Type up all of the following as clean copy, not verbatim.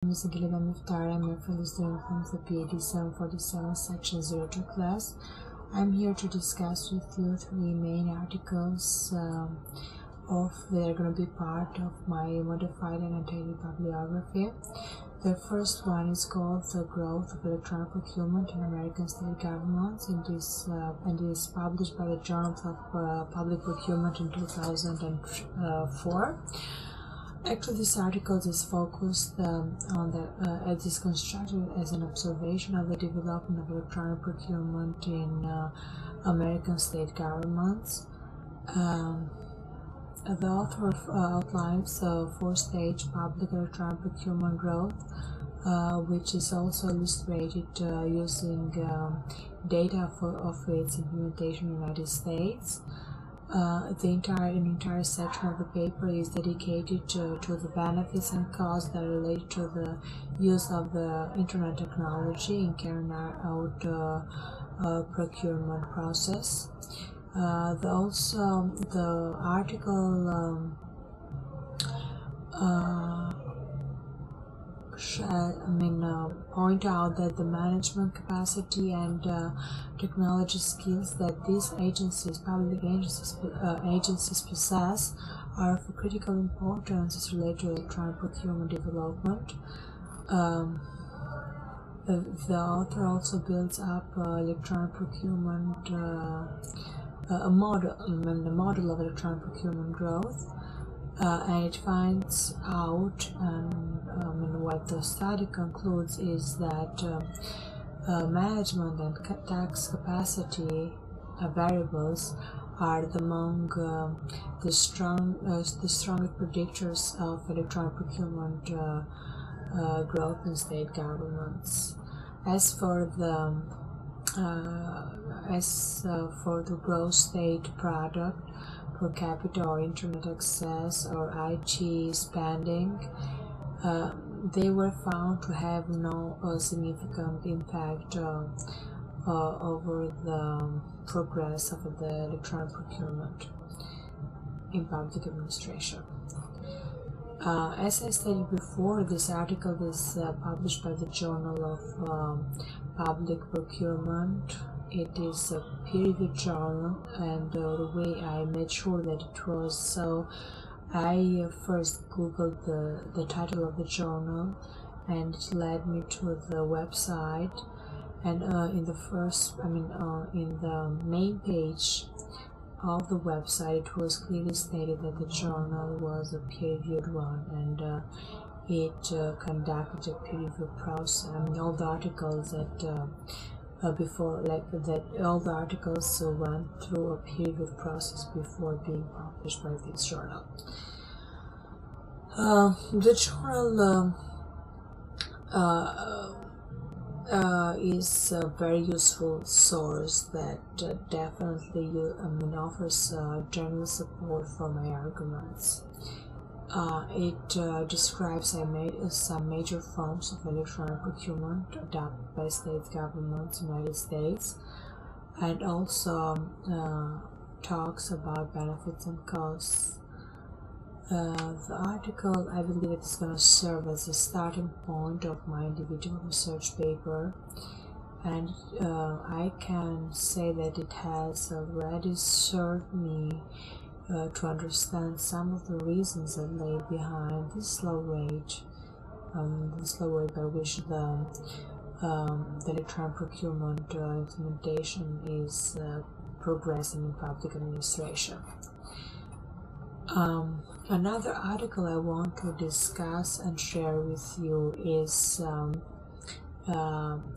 name is Gilida Miftar. I'm here for the student from the PhD 747 Section 02 class. I'm here to discuss with you three main articles that are going to be part of my modified and annotated bibliography. The first one is called The Growth of Electronic Procurement in American State Governments, and is published by the Journal of Public Procurement in 2004. Actually, this article is focused it is constructed as an observation of the development of electronic procurement in American state governments. The author outlines the four-stage public electronic procurement growth, which is also illustrated using data of its implementation in the United States. An entire section of the paper is dedicated to the benefits and costs that relate to the use of the internet technology in carrying out procurement process. The article point out that the management capacity and technology skills that these public agencies possess are of critical importance as related to electronic procurement development. The author also builds up electronic procurement a model of electronic procurement growth, and it finds out, what the study concludes is that management and tax capacity variables are among the strongest predictors of electronic procurement growth in state governments. As for the gross state product per capita or internet access or IT spending, they were found to have no significant impact over the progress of the electronic procurement in public administration. As I stated before, this article is published by the Journal of Public Procurement. It is a peer-reviewed journal, and the way I made sure that it was so, I first googled the title of the journal, and it led me to the website. And in the main page of the website, it was clearly stated that the journal was a peer-reviewed one, and it conducted a peer-review process. All the articles all the articles went through a peer-review process before being published by this journal. The journal is a very useful source that definitely offers general support for my arguments. It describes some major forms of electronic procurement adopted by state governments in the United States, and also talks about benefits and costs. The article, I believe, is going to serve as a starting point of my individual research paper, and I can say that it has already served me to understand some of the reasons that lay behind this slow rate by which the electronic procurement implementation is progressing in public administration. Another article I want to discuss and share with you is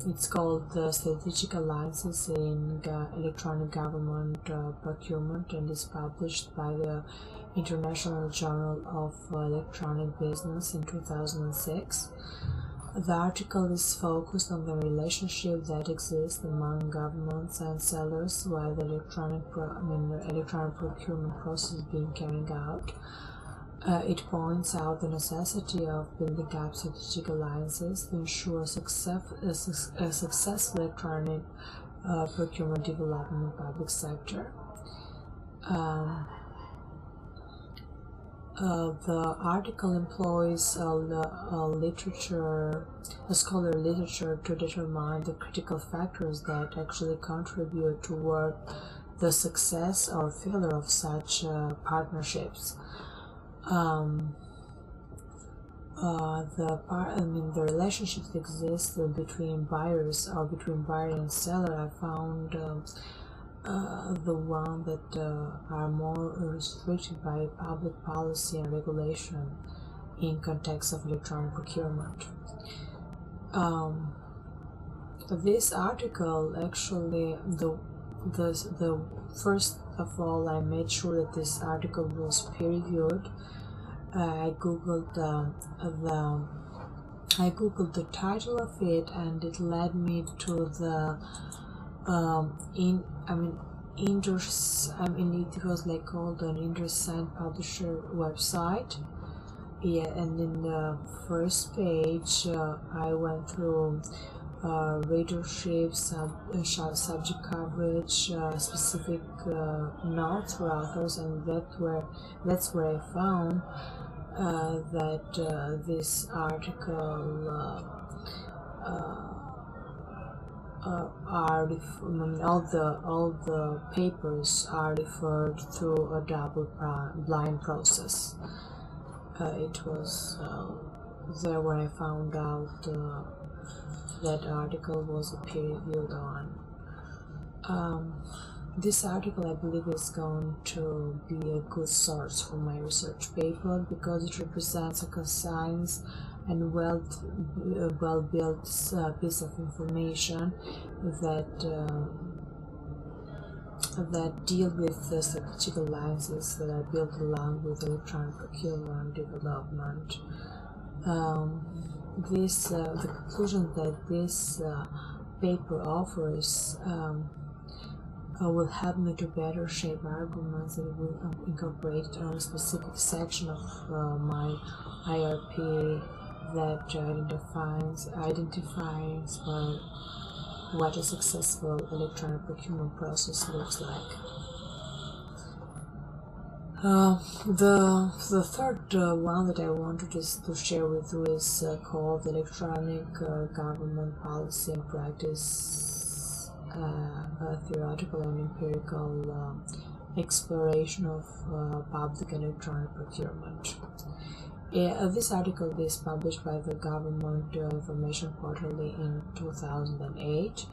it's called the Strategic Alliances in Electronic Government Procurement, and is published by the International Journal of Electronic Business in 2006. The article is focused on the relationship that exists among governments and sellers while the electronic procurement process is being carried out. It points out the necessity of building up strategic alliances to ensure a successful electronic procurement development in the public sector. The article employs scholarly literature to determine the critical factors that actually contribute toward the success or failure of such partnerships. Um, the relationships that exist between buyers or between buyer and seller. I found the one that are more restricted by public policy and regulation in context of electronic procurement. This article actually the first of all, I made sure that this article was peer reviewed. I googled the title of it, and it led me to the it was like called an InterSign publisher website. Yeah, and in the first page, I went through readership, subject coverage, specific notes for authors, and that's where I found that this article all the papers are referred through a double blind process. It was there where I found out that article was peer-reviewed on. This article, I believe, is going to be a good source for my research paper because it represents a concise and well-built piece of information that deal with the strategic alliances that are built along with electronic procurement development. The conclusion that this paper offers will help me to better shape arguments that will incorporate on a specific section of my IRP that identifies what a successful electronic procurement process looks like. The third one that I wanted to share with you is called Electronic Government Policy and Practice, a theoretical and empirical exploration of public electronic procurement. This article is published by the Government Information Quarterly in 2008.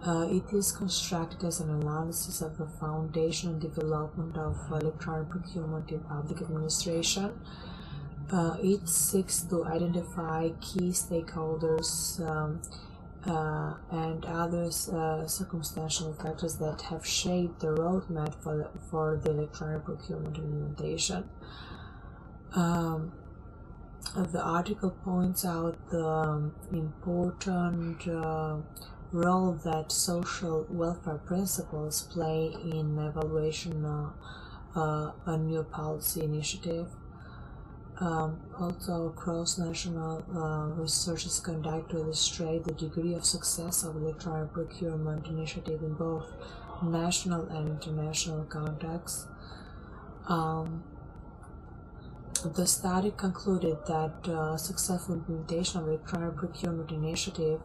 It is constructed as an analysis of the foundation and development of electronic procurement in public administration. It seeks to identify key stakeholders and other circumstantial factors that have shaped the roadmap for the electronic procurement implementation. The article points out the important role that social welfare principles play in evaluation a new policy initiative. Also, cross-national research is conducted to illustrate the degree of success of electronic procurement initiative in both national and international contexts. The study concluded that successful implementation of electronic procurement initiative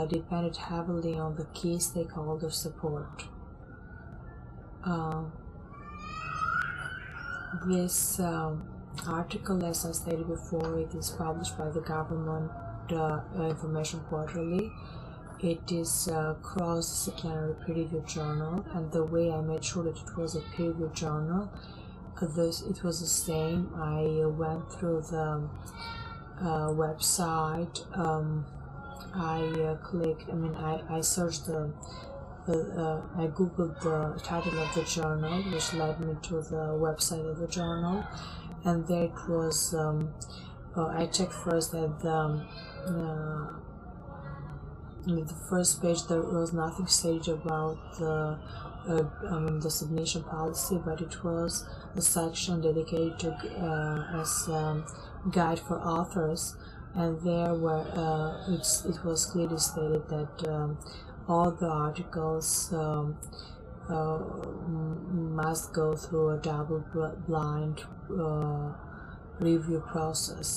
depended heavily on the key stakeholder support. This article, as I stated before, it is published by the Government Information Quarterly. It is a cross-disciplinary peer-reviewed journal, and the way I made sure that it was a peer-reviewed journal, it was the same. I went through the website. I searched I googled the title of the journal, which led me to the website of the journal, and there it was. I checked first that in the first page there was nothing stated about the submission policy, but it was a section dedicated to as guide for authors, and there were it was clearly stated that all the articles must go through a double-blind review process.